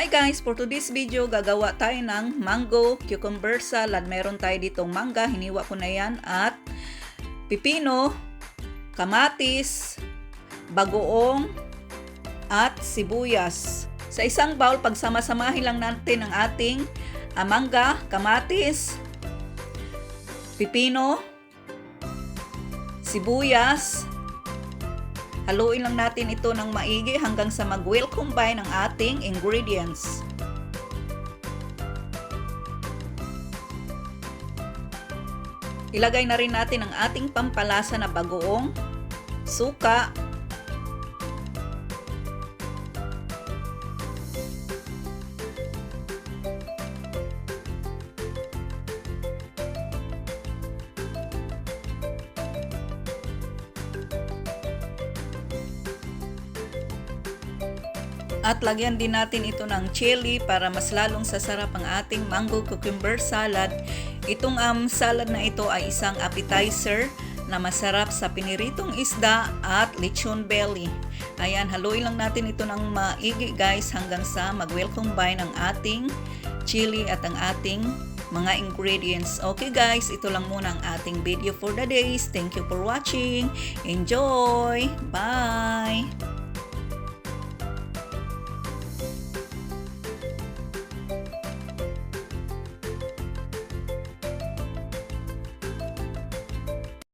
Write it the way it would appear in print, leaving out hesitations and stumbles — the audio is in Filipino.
Hi guys! For today's video, gagawa tayo ng mango cucumber salad. Meron tayo ditong mangga, hiniwa ko na yan, at pipino, kamatis, bagoong, at sibuyas. Sa isang bowl, pagsama-samahin lang natin ang ating mangga, kamatis, pipino, sibuyas. Haluin lang natin ito ng maigi hanggang sa mag-well combine ang ating ingredients. Ilagay na rin natin ang ating pampalasa na bagoong, suka, at lagyan din natin ito ng chili para mas lalong sasarap ang ating mango cucumber salad. Itong salad na ito ay isang appetizer na masarap sa piniritong isda at lechon belly. Ayan, haluin lang natin ito ng maigi guys hanggang sa mag-well combine ang ating chili at ang ating mga ingredients. Okay guys, ito lang muna ang ating video for the days. Thank you for watching. Enjoy! Bye!